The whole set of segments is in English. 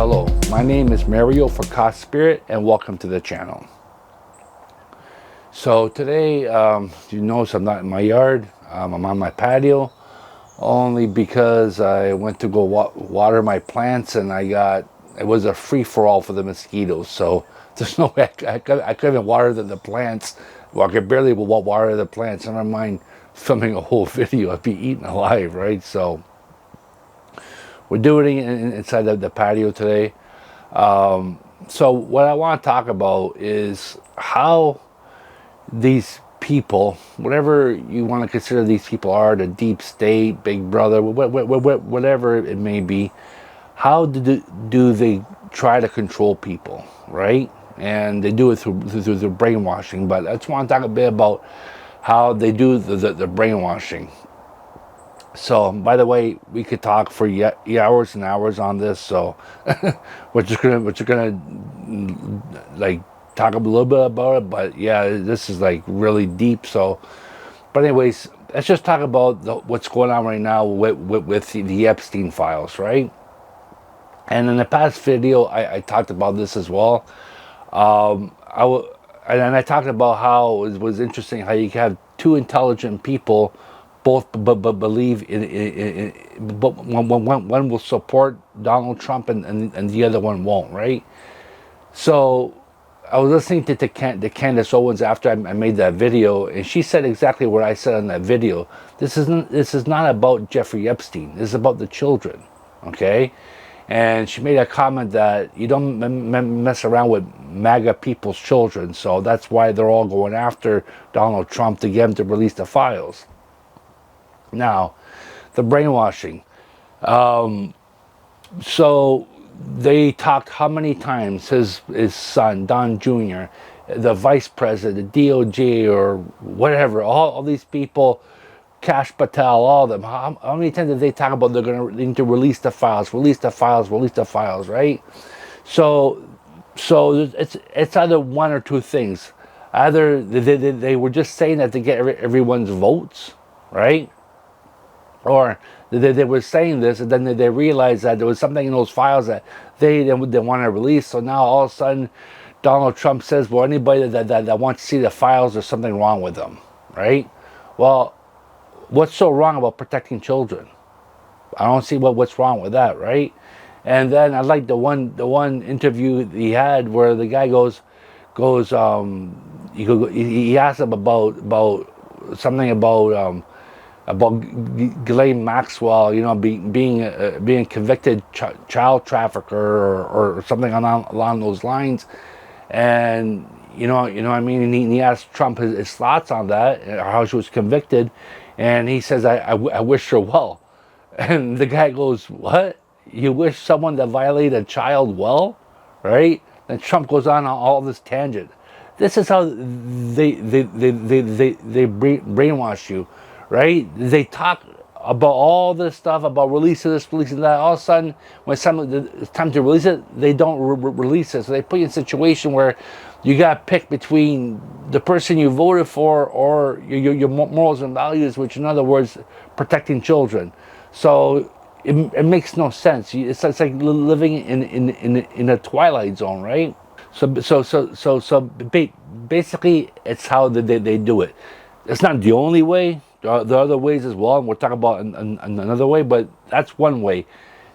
Hello, my name is Mario for Cost Spirit, and welcome to the channel. So today, you notice I'm not in my yard. I'm on my patio, only because I went to go water my plants, and it was a free-for-all for the mosquitoes. So there's no way I couldn't water the plants. Well, I could barely water the plants. Never mind filming a whole video. I'd be eaten alive, right? So we're doing it inside the patio today. So what I want to talk about is how these people, whatever you want to consider these people are, the deep state, Big Brother, whatever it may be, how do they try to control people, right? And they do it through brainwashing. But I just want to talk a bit about how they do the brainwashing. So, by the way, we could talk for hours and hours on this. So, we're just gonna like talk a little bit about it. But yeah, this is like really deep. So, but anyways, let's just talk about what's going on right now with the Epstein files, right? And in the past video, I talked about this as well. And I talked about how it was interesting how you can have two intelligent people both believe but one will support Donald Trump and the other one won't, right? So I was listening to Candace Owens after I made that video, and she said exactly what I said in that video. This is not about Jeffrey Epstein. This is about the children, okay? And she made a comment that you don't mess around with MAGA people's children, so that's why they're all going after Donald Trump to get him to release the files. Now, the brainwashing. So they talked how many times his son, Don Jr., the vice president, the DOJ, or whatever, all these people, Kash Patel, all of them, how many times did they talk about they need to release the files, right? So it's either one or two things. Either they were just saying that to get everyone's votes, right? Or they were saying this, and then they realized that there was something in those files that they want to release. So now all of a sudden, Donald Trump says, well, anybody that wants to see the files, there's something wrong with them, right? Well, what's so wrong about protecting children? I don't see what's wrong with that, right? And then I like the one interview he had where the guy he asked him about something about Ghislaine Maxwell, you know, being convicted child trafficker or something along those lines, and you know what I mean. And he asked Trump his thoughts on that, how she was convicted, and he says, "I wish her well," and the guy goes, "What? You wish someone that violated a child well, right?" And Trump goes on all this tangent. This is how they brainwash you. Right? They talk about all this stuff, about releasing this, releasing that. All of a sudden, when it's time to release it, they don't release it. So they put you in a situation where you got to pick between the person you voted for or your morals and values, which in other words, protecting children. So it makes no sense. It's like living in a twilight zone, right? So basically, it's how they do it. It's not the only way. There are other ways as well, and we'll talk about another way, but that's one way.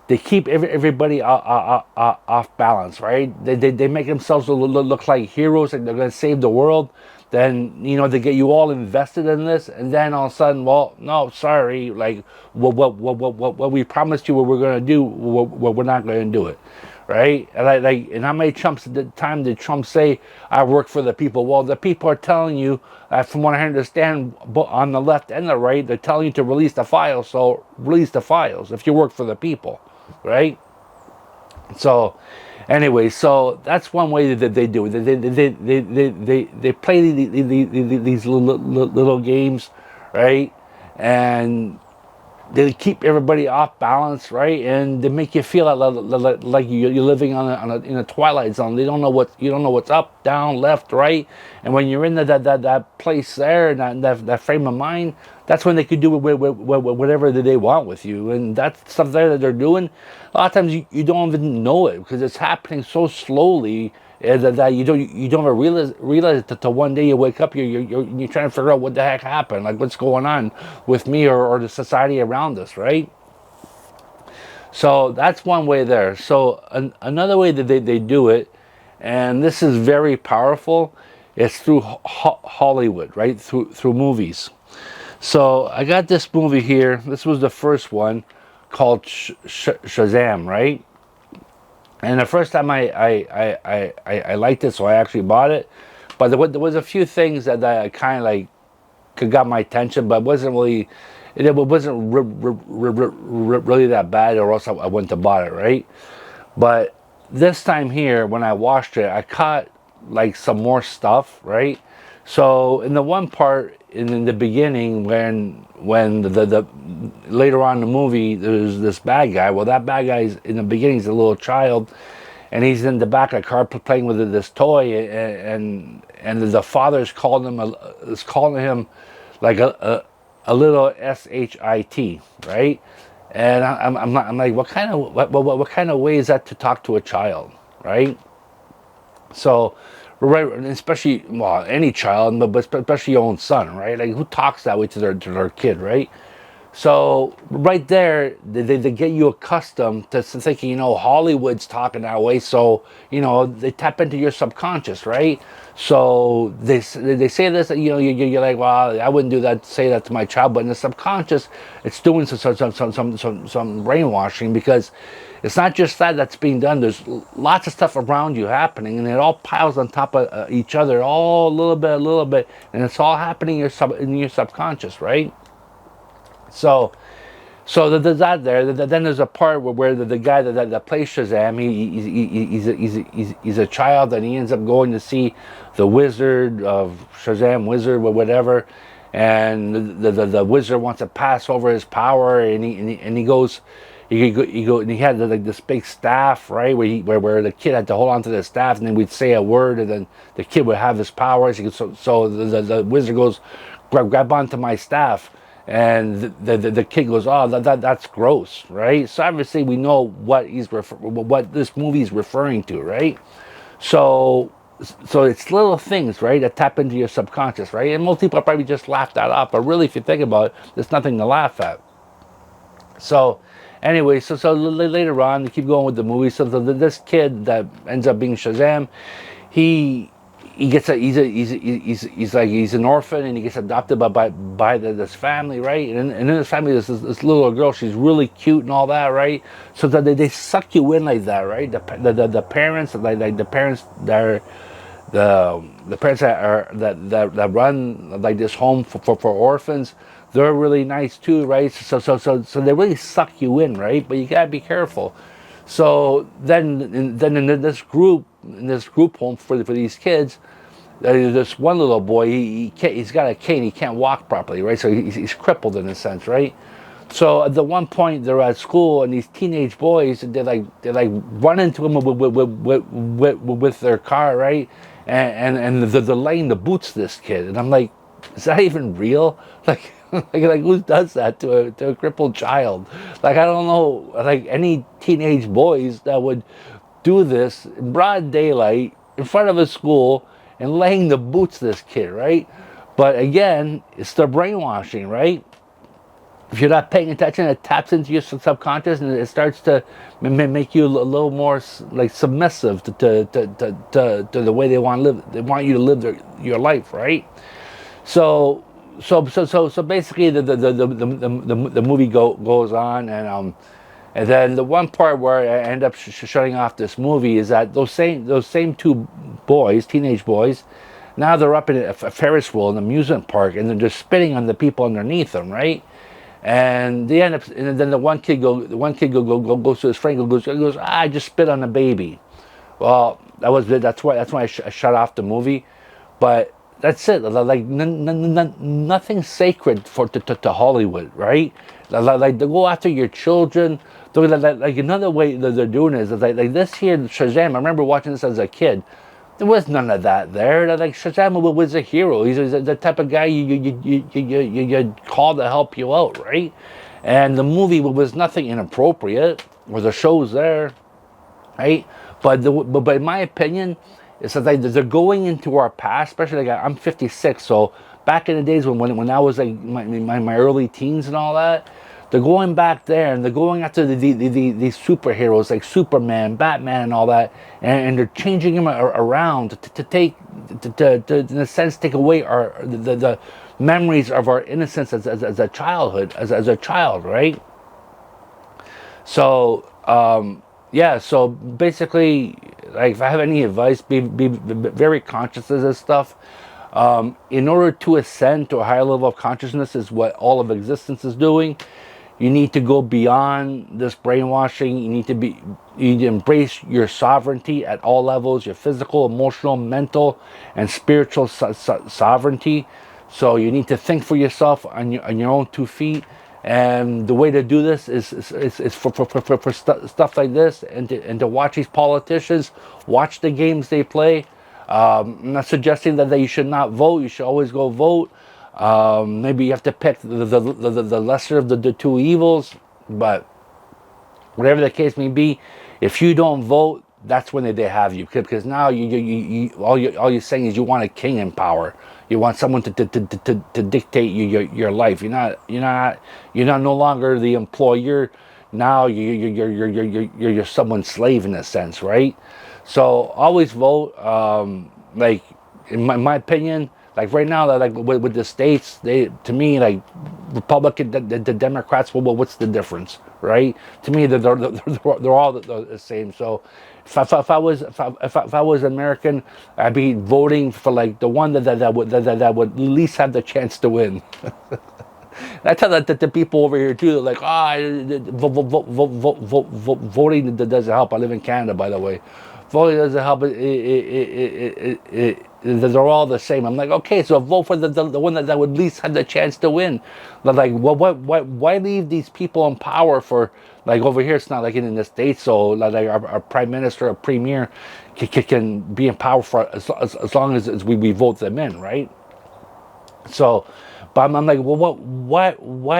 They keep everybody off balance, right? They make themselves look like heroes, like they're going to save the world. Then, you know, they get you all invested in this, and then all of a sudden, well, no, sorry, like, what we promised you what we're going to do, we're not going to do it. Right? And how many time did Trump say, I work for the people? Well, the people are telling you, from what I understand, on the left and the right, they're telling you to release the files. So release the files if you work for the people, right? So anyway, so that's one way that they do it. They play these little games, right? And they keep everybody off balance, right? And they make you feel like you're living in a twilight zone. They don't know you don't know what's up, down, left, right. And when you're in that place there, and that frame of mind, that's when they could do whatever they want with you. And that stuff there that they're doing, a lot of times you don't even know it because it's happening so slowly. That you don't ever realize that till one day you wake up, you're trying to figure out what the heck happened, like what's going on with me or the society around us, right? So that's one way there. So another way that they do it, and this is very powerful, is through Hollywood, right? Through movies. So I got this movie here. This was the first one called Shazam, right? And the first time I liked it, so I actually bought it. But there was a few things that kind of like got my attention, but it wasn't really that bad, or else I wouldn't have bought it, right? But this time here, when I watched it, I caught like some more stuff, right? So in the one part in the beginning, when the later on in the movie, there's this bad guy. Well, that bad guy is, in the beginning, he's a little child, and he's in the back of a car playing with this toy, and the father is calling him like a little shit, right? And I'm like, what kind of way is that to talk to a child, right? So, right, especially, well, any child, but especially your own son, right? Like, who talks that way to their kid, right? So right there, they get you accustomed to thinking, Hollywood's talking that way. So, they tap into your subconscious, right? So they say this, you're like, well, I wouldn't say that to my child, but in the subconscious, it's doing some brainwashing, because it's not just that's being done. There's lots of stuff around you happening, and it all piles on top of each other, all a little bit, and it's all happening in your subconscious, right? So there's that there. Then there's a part where the guy that plays Shazam, he's a child, and he ends up going to see the wizard of Shazam, wizard or whatever, and the wizard wants to pass over his power, and he goes. And he had like this big staff, right, where the kid had to hold on to the staff, and then we'd say a word, and then the kid would have his powers. So the wizard goes, grab onto my staff. And the kid goes, oh, that's gross, right? So obviously we know what this movie is referring to, right? So it's little things, right, that tap into your subconscious, right? And most people probably just laugh that off, but really, if you think about it, there's nothing to laugh at. So anyway, so later on, they keep going with the movie. So this kid that ends up being Shazam, he's an orphan, and he gets adopted by this family, right? And in this family, there's this little girl. She's really cute and all that, right? So that they suck you in like that, right? The parents, like the parents that are the parents that run like this home for orphans, they're really nice too, right? So they really suck you in, right? But you gotta be careful. So then in this group home for these kids, there's this one little boy. He's got a cane. He can't walk properly, right? So he's crippled in a sense, right? So at the one point they're at school, and these teenage boys, they run into him with their car, right? And they're laying the boots to this kid, and I'm like, is that even real? Like who does that to a crippled child? Like, I don't know, like any teenage boys that would do this in broad daylight in front of a school and laying the boots to this kid, right? But again, it's the brainwashing, right? If you're not paying attention, it taps into your subconscious, and it starts to make you a little more like submissive to the way they want to live. They want you to live your life, right? So basically, the movie goes on, and then the one part where I end up shutting off this movie is that those same two boys, teenage boys, now they're up in a Ferris wheel in an amusement park, and they're just spitting on the people underneath them, right? And they end up, and then the one kid goes to his friend, goes, I just spit on a baby. Well, that's why I shut off the movie. But that's it. Like nothing sacred to Hollywood, right? Like they go after your children. Like another way that they're doing is like this here Shazam. I remember watching this as a kid. There was none of that there. Like Shazam was a hero. He's the type of guy you call to help you out, right? And the movie was nothing inappropriate, or the show's there, right? But in my opinion, it's like they're going into our past, especially like I'm 56, so back in the days when I was like my early teens and all that, they're going back there and they're going after these superheroes like Superman, Batman, and all that, and they're changing them around to take to in a sense take away the memories of our innocence as a childhood as a child, right? So yeah, so basically, like if I have any advice, be very conscious of this stuff. In order to ascend to a higher level of consciousness, is what all of existence is doing. You need to go beyond this brainwashing. You need to embrace your sovereignty at all levels: your physical, emotional, mental, and spiritual sovereignty. So you need to think for yourself on your own 2 feet. And the way to do this is for stuff like this, and to watch these politicians, watch the games they play. I'm not suggesting that you should not vote. You should always go vote. Maybe you have to pick the lesser of the two evils. But whatever the case may be, if you don't vote, that's when they have you. Because now all you're saying is you want a king in power. You want someone to dictate your life. You're no longer the employer. Now you're someone's slave in a sense, right? So always vote. Like in my opinion, like right now, like with the states, to me, like Republican, the Democrats. Well, what's the difference, right? To me, they're all the same. So if I was American, I'd be voting for like the one that would at least have the chance to win. I tell that the people over here too. They're like, voting doesn't help. I live in Canada, by the way. Voting doesn't help. They're all the same. I'm like, okay, so vote for the one that would at least have the chance to win. But like, why leave these people in power for, like over here? It's not like in the States, so like our prime minister or premier can be in power for as long as we vote them in, right? So, but I'm like, well, why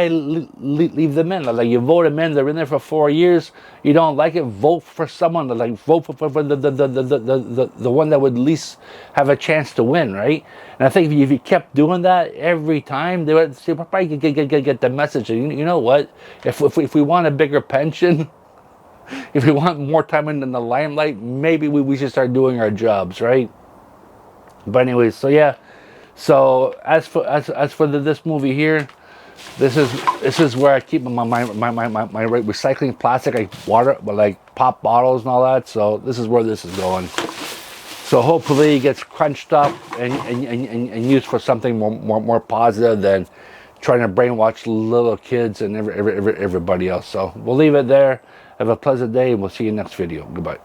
leave them in? Like you vote them in, they're in there for 4 years. You don't like it, vote for someone. Like vote for the one that would at least have a chance to win, right? And I think if you kept doing that every time, they would probably get the message. And you know what? If we want a bigger pension, if we want more time in the limelight, maybe we should start doing our jobs, right? But anyways, so yeah. So as for this movie here, this is where I keep my recycling plastic, like water, but like pop bottles and all that. So this is where this is going. So hopefully it gets crunched up and used for something more positive than trying to brainwash little kids and everybody else. So we'll leave it there. Have a pleasant day, and we'll see you next video. Goodbye.